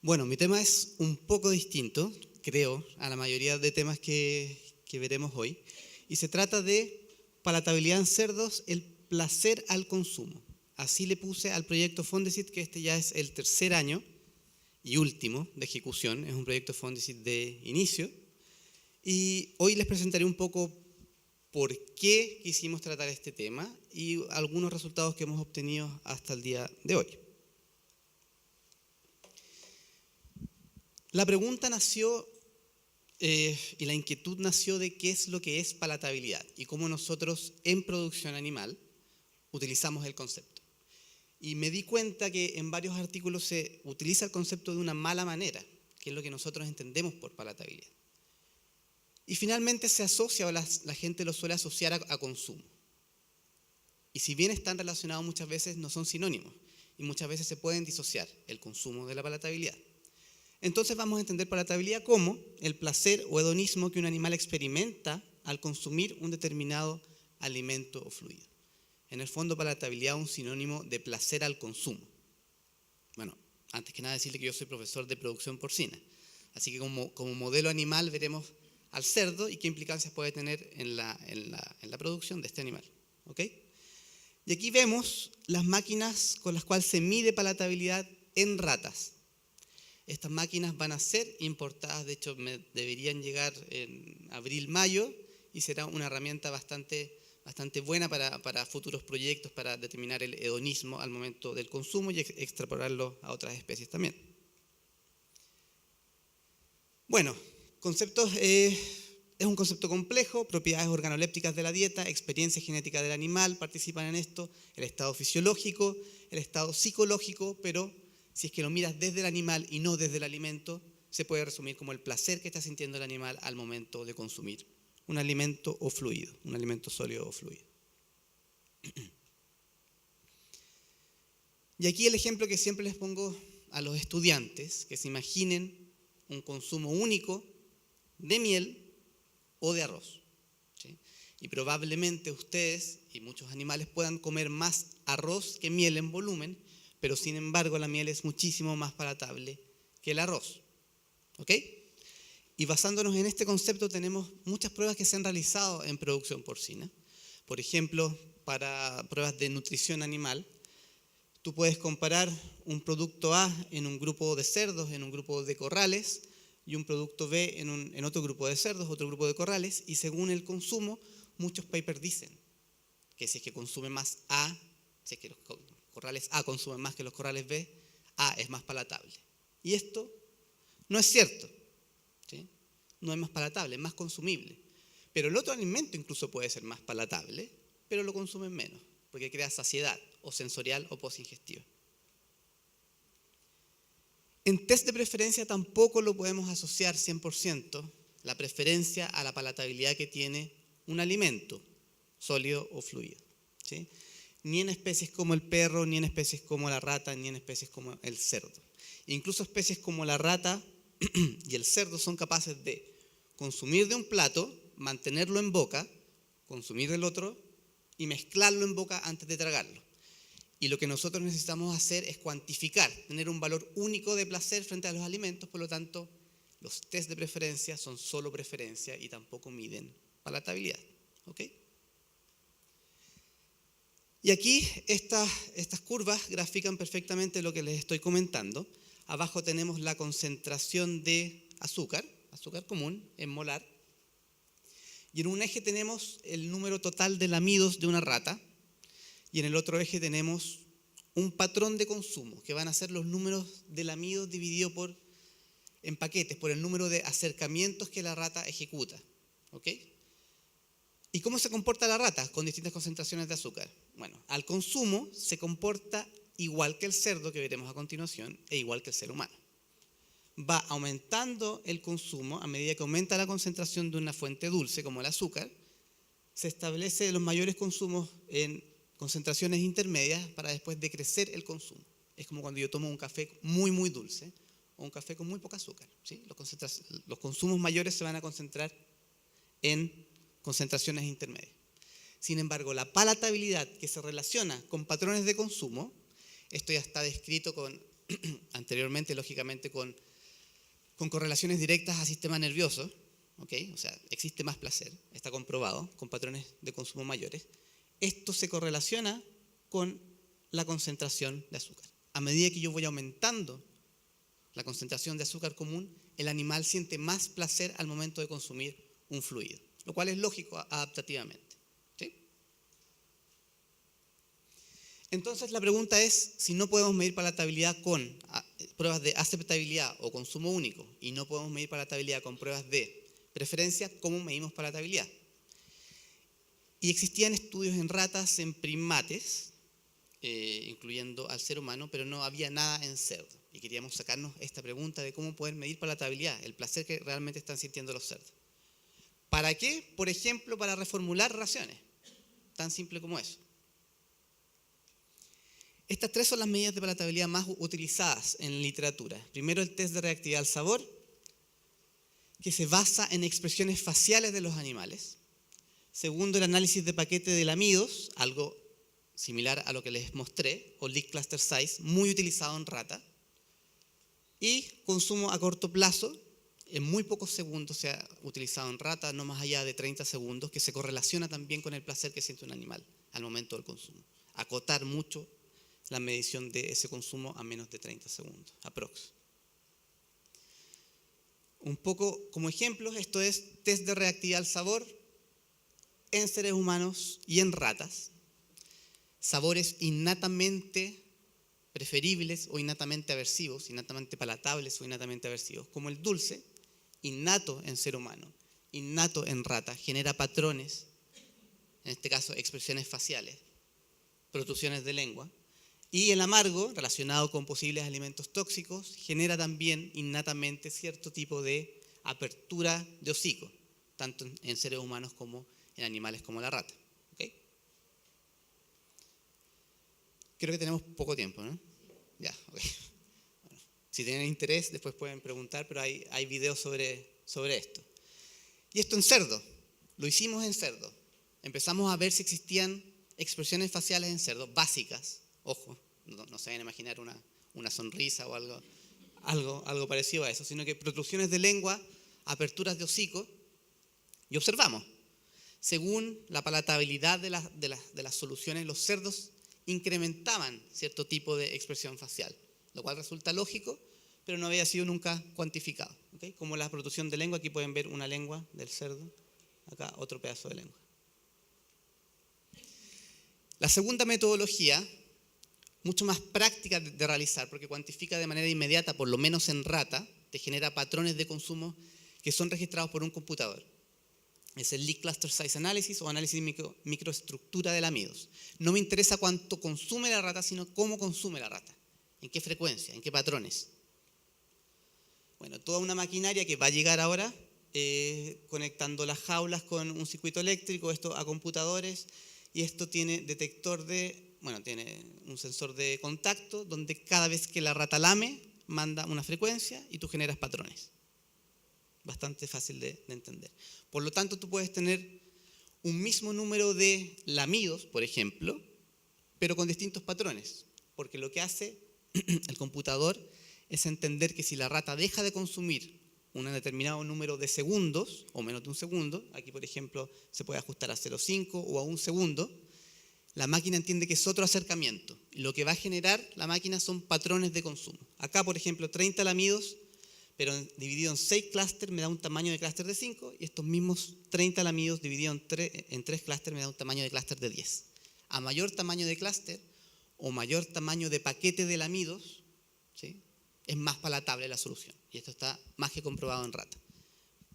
Bueno, mi tema es un poco distinto, creo, a la mayoría de temas que veremos hoy. Y se trata de palatabilidad en cerdos, el placer al consumo. Así le puse al proyecto Fondesit, que este ya es el tercer año y último de ejecución. Es un proyecto Fondesit de inicio. Y hoy les presentaré un poco por qué quisimos tratar este tema y algunos resultados que hemos obtenido hasta el día de hoy. La pregunta nació y la inquietud nació de qué es lo que es palatabilidad y cómo nosotros en producción animal utilizamos el concepto. Y me di cuenta que en varios artículos se utiliza el concepto de una mala manera, que es lo que nosotros entendemos por palatabilidad. Y finalmente se asocia, o la gente lo suele asociar a consumo. Y si bien están relacionados muchas veces, no son sinónimos. Y muchas veces se pueden disociar el consumo de la palatabilidad. Entonces vamos a entender palatabilidad como el placer o hedonismo que un animal experimenta al consumir un determinado alimento o fluido. En el fondo, palatabilidad es un sinónimo de placer al consumo. Bueno, antes que nada decirle que yo soy profesor de producción porcina. Así que como modelo animal veremos al cerdo y qué implicancias puede tener en la producción de este animal. ¿Ok? Y aquí vemos las máquinas con las cuales se mide palatabilidad en ratas. Estas máquinas van a ser importadas, de hecho deberían llegar en abril, mayo, y será una herramienta bastante buena para futuros proyectos, para determinar el hedonismo al momento del consumo y extrapolarlo a otras especies también. Bueno, conceptos, es un concepto complejo, propiedades organolépticas de la dieta, experiencia genética del animal participan en esto, el estado fisiológico, el estado psicológico, pero si es que lo miras desde el animal y no desde el alimento, se puede resumir como el placer que está sintiendo el animal al momento de consumir un alimento o fluido, un alimento sólido o fluido. Y aquí el ejemplo que siempre les pongo a los estudiantes, que se imaginen un consumo único de miel o de arroz. ¿Sí? Y probablemente ustedes y muchos animales puedan comer más arroz que miel en volumen, pero sin embargo la miel es muchísimo más palatable que el arroz. ¿Ok? Y basándonos en este concepto tenemos muchas pruebas que se han realizado en producción porcina. Por ejemplo, para pruebas de nutrición animal, tú puedes comparar un producto A en un grupo de cerdos, en un grupo de corrales, y un producto B en otro grupo de cerdos, otro grupo de corrales, y según el consumo, muchos papers dicen que si es que consume más A, si es que los corrales A consumen más que los corrales B, A es más palatable. Y esto no es cierto, ¿sí? No es más palatable, es más consumible. Pero el otro alimento incluso puede ser más palatable, pero lo consumen menos, porque crea saciedad, o sensorial o postingestiva. En test de preferencia tampoco lo podemos asociar 100% la preferencia a la palatabilidad que tiene un alimento, sólido o fluido. ¿Sí? Ni en especies como el perro, ni en especies como la rata, ni en especies como el cerdo. Incluso especies como la rata y el cerdo son capaces de consumir de un plato, mantenerlo en boca, consumir del otro y mezclarlo en boca antes de tragarlo. Y lo que nosotros necesitamos hacer es cuantificar, tener un valor único de placer frente a los alimentos, por lo tanto, los test de preferencia son solo preferencia y tampoco miden palatabilidad. ¿Ok? Y aquí estas curvas grafican perfectamente lo que les estoy comentando. Abajo tenemos la concentración de azúcar común en molar. Y en un eje tenemos el número total de lamidos de una rata. Y en el otro eje tenemos un patrón de consumo, que van a ser los números de lamidos dividido en paquetes, por el número de acercamientos que la rata ejecuta. ¿Ok? ¿Y cómo se comporta la rata con distintas concentraciones de azúcar? Bueno, al consumo se comporta igual que el cerdo, que veremos a continuación, e igual que el ser humano. Va aumentando el consumo a medida que aumenta la concentración de una fuente dulce, como el azúcar. Se establece los mayores consumos en concentraciones intermedias para después decrecer el consumo. Es como cuando yo tomo un café muy, muy dulce o un café con muy poca azúcar. ¿Sí? Los consumos mayores se van a concentrar en concentraciones intermedias. Sin embargo, la palatabilidad que se relaciona con patrones de consumo, esto ya está descrito con anteriormente, lógicamente, con correlaciones directas al sistema nervioso, ¿okay? O sea, existe más placer, está comprobado, con patrones de consumo mayores. Esto se correlaciona con la concentración de azúcar. A medida que yo voy aumentando la concentración de azúcar común, el animal siente más placer al momento de consumir un fluido, lo cual es lógico adaptativamente. ¿Sí? Entonces la pregunta es, si no podemos medir palatabilidad con pruebas de aceptabilidad o consumo único y no podemos medir palatabilidad con pruebas de preferencia, ¿cómo medimos palatabilidad? Y existían estudios en ratas, en primates, incluyendo al ser humano, pero no había nada en cerdo. Y queríamos sacarnos esta pregunta de cómo poder medir palatabilidad, el placer que realmente están sintiendo los cerdos. ¿Para qué? Por ejemplo, para reformular raciones. Tan simple como eso. Estas tres son las medidas de palatabilidad más utilizadas en literatura. Primero, el test de reactividad al sabor, que se basa en expresiones faciales de los animales. Segundo, el análisis de paquete de lamidos, algo similar a lo que les mostré, o Leak Cluster Size, muy utilizado en rata. Y consumo a corto plazo, en muy pocos segundos se ha utilizado en rata, no más allá de 30 segundos, que se correlaciona también con el placer que siente un animal al momento del consumo. Acotar mucho la medición de ese consumo a menos de 30 segundos, aprox. Un poco como ejemplos, esto es test de reactividad al sabor en seres humanos y en ratas. Sabores innatamente preferibles o innatamente aversivos, innatamente palatables o innatamente aversivos, como el dulce, innato en ser humano, innato en rata, genera patrones, en este caso expresiones faciales, protrusiones de lengua, y el amargo, relacionado con posibles alimentos tóxicos, genera también innatamente cierto tipo de apertura de hocico, tanto en seres humanos como en animales como la rata. ¿Okay? Creo que tenemos poco tiempo, ¿no? Ya, ok. Bueno, si tienen interés, después pueden preguntar, pero hay videos sobre esto. Y esto en cerdo. Lo hicimos en cerdo. Empezamos a ver si existían expresiones faciales en cerdo, básicas. Ojo, no se vayan a imaginar una sonrisa o algo parecido a eso, sino que protrusiones de lengua, aperturas de hocico, y observamos. Según la palatabilidad de las soluciones, los cerdos incrementaban cierto tipo de expresión facial, lo cual resulta lógico, pero no había sido nunca cuantificado. ¿Okay? Como la protrusión de lengua, aquí pueden ver una lengua del cerdo, acá otro pedazo de lengua. La segunda metodología, mucho más práctica de realizar, porque cuantifica de manera inmediata, por lo menos en rata, te genera patrones de consumo que son registrados por un computador. Es el Leak Cluster Size Analysis o análisis de microestructura de lamidos. No me interesa cuánto consume la rata, sino cómo consume la rata, en qué frecuencia, en qué patrones. Bueno, toda una maquinaria que va a llegar ahora, conectando las jaulas con un circuito eléctrico, esto a computadores, y esto tiene tiene un sensor de contacto, donde cada vez que la rata lame, manda una frecuencia y tú generas patrones. Bastante fácil de entender. Por lo tanto, tú puedes tener un mismo número de lamidos, por ejemplo, pero con distintos patrones, porque lo que hace el computador es entender que si la rata deja de consumir un determinado número de segundos, o menos de un segundo, aquí por ejemplo se puede ajustar a 0,5 o a 1 segundo, la máquina entiende que es otro acercamiento. Y lo que va a generar la máquina son patrones de consumo. Acá, por ejemplo, 30 lamidos, pero dividido en 6 clústeres me da un tamaño de clúster de 5, y estos mismos 30 lamidos divididos en 3 clústeres me da un tamaño de clúster de 10. A mayor tamaño de clúster o mayor tamaño de paquete de lamidos, ¿sí?, es más palatable la solución. Y esto está más que comprobado en rata.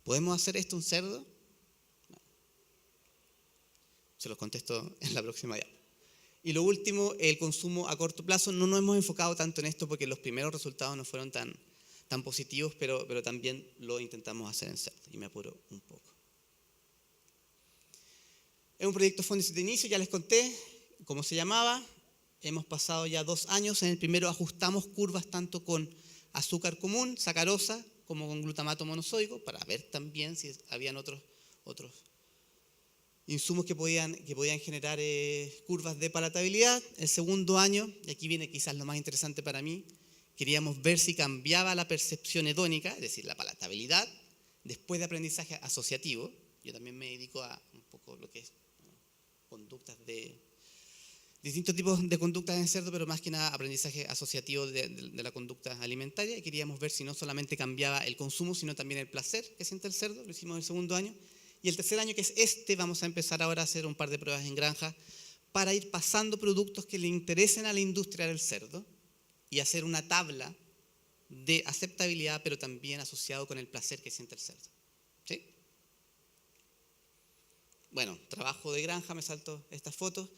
¿Podemos hacer esto en cerdo? No. Se los contesto en la próxima diapositiva. Y lo último, el consumo a corto plazo. No nos hemos enfocado tanto en esto porque los primeros resultados no fueron tan positivos, pero también lo intentamos hacer en cerdo. Y me apuro un poco. Es un proyecto Fondesit de inicio, ya les conté cómo se llamaba. Hemos pasado ya 2 años. En el primero ajustamos curvas tanto con azúcar común, sacarosa, como con glutamato monosódico, para ver también si habían otros insumos que podían generar curvas de palatabilidad. El segundo año, y aquí viene quizás lo más interesante para mí, queríamos ver si cambiaba la percepción hedónica, es decir, la palatabilidad, después de aprendizaje asociativo. Yo también me dedico a un poco lo que es conductas de distintos tipos de conductas en el cerdo, pero más que nada aprendizaje asociativo de la conducta alimentaria. Y queríamos ver si no solamente cambiaba el consumo, sino también el placer que siente el cerdo. Lo hicimos en el segundo año. Y el tercer año, que es vamos a empezar ahora a hacer un par de pruebas en granja para ir pasando productos que le interesen a la industria del cerdo y hacer una tabla de aceptabilidad, pero también asociado con el placer que siente el cerdo. ¿Sí? Bueno, trabajo de granja, me salto estas fotos.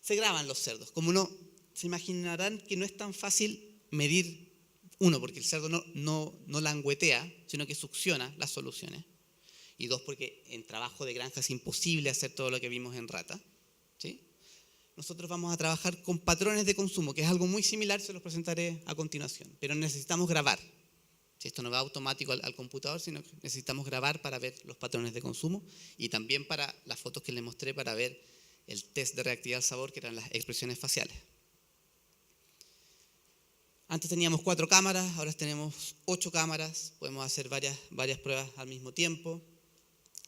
Se graban los cerdos. Como no, se imaginarán que no es tan fácil medir, uno, porque el cerdo no languetea, sino que succiona las soluciones. Y dos, porque en trabajo de granja es imposible hacer todo lo que vimos en rata. ¿Sí? Nosotros vamos a trabajar con patrones de consumo, que es algo muy similar, se los presentaré a continuación. Pero necesitamos grabar. Esto no va automático al computador, sino que necesitamos grabar para ver los patrones de consumo y también para las fotos que les mostré para ver el test de reactividad al sabor, que eran las expresiones faciales. Antes teníamos 4 cámaras, ahora tenemos 8 cámaras, podemos hacer varias pruebas al mismo tiempo.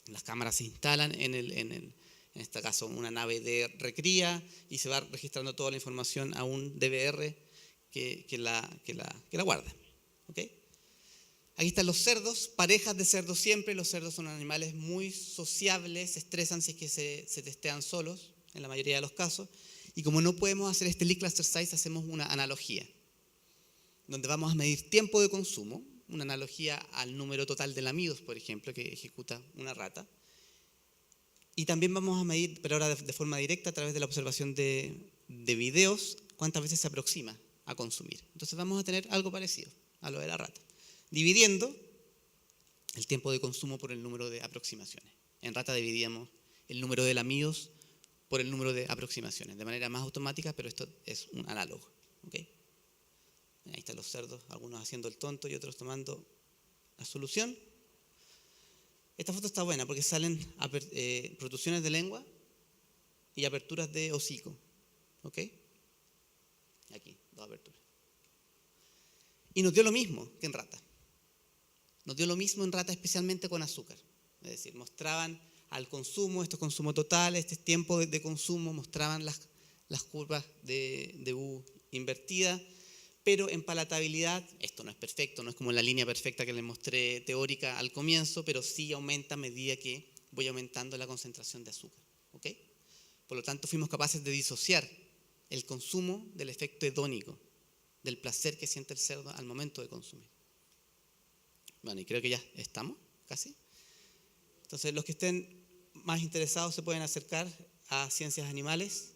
Las cámaras se instalan en este caso una nave de recría y se va registrando toda la información a un DVR que la guarda. ¿Okay? Aquí están los cerdos, parejas de cerdos siempre. Los cerdos son animales muy sociables, se estresan si es que se testean solos, en la mayoría de los casos. Y como no podemos hacer este Lee Cluster Size, hacemos una analogía, donde vamos a medir tiempo de consumo, una analogía al número total de lamidos, por ejemplo, que ejecuta una rata. Y también vamos a medir, pero ahora de forma directa, a través de la observación de videos, cuántas veces se aproxima a consumir. Entonces vamos a tener algo parecido a lo de la rata, dividiendo el tiempo de consumo por el número de aproximaciones. En rata dividíamos el número de lamidos por el número de aproximaciones, de manera más automática, pero esto es un análogo. ¿Okay? Ahí están los cerdos, algunos haciendo el tonto y otros tomando la solución. Esta foto está buena porque salen protrusiones de lengua y aperturas de hocico. ¿Ok? Aquí, 2 aperturas. Y nos dio lo mismo que en rata. Nos dio lo mismo en rata, especialmente con azúcar. Es decir, mostraban al consumo, esto es consumo total, este es tiempo de consumo, mostraban las curvas de U invertida, pero en palatabilidad, esto no es perfecto, no es como la línea perfecta que les mostré teórica al comienzo, pero sí aumenta a medida que voy aumentando la concentración de azúcar. ¿Okay? Por lo tanto, fuimos capaces de disociar el consumo del efecto hedónico, del placer que siente el cerdo al momento de consumir. Bueno, y creo que ya estamos, casi. Entonces, los que estén más interesados se pueden acercar a Ciencias Animales.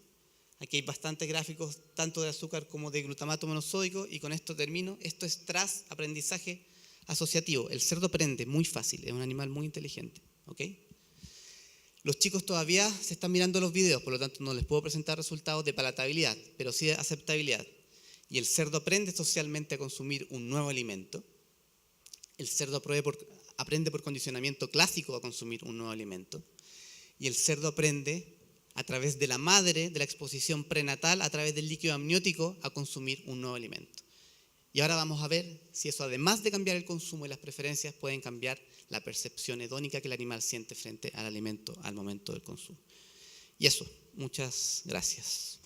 Aquí hay bastantes gráficos, tanto de azúcar como de glutamato monosódico, y con esto termino. Esto es tras aprendizaje asociativo. El cerdo aprende muy fácil, es un animal muy inteligente. ¿Okay? Los chicos todavía se están mirando los videos, por lo tanto no les puedo presentar resultados de palatabilidad, pero sí de aceptabilidad. Y el cerdo aprende socialmente a consumir un nuevo alimento. El cerdo aprende por condicionamiento clásico a consumir un nuevo alimento. Y el cerdo aprende a través de la madre, de la exposición prenatal, a través del líquido amniótico, a consumir un nuevo alimento. Y ahora vamos a ver si eso, además de cambiar el consumo y las preferencias, pueden cambiar la percepción hedónica que el animal siente frente al alimento al momento del consumo. Y eso, muchas gracias.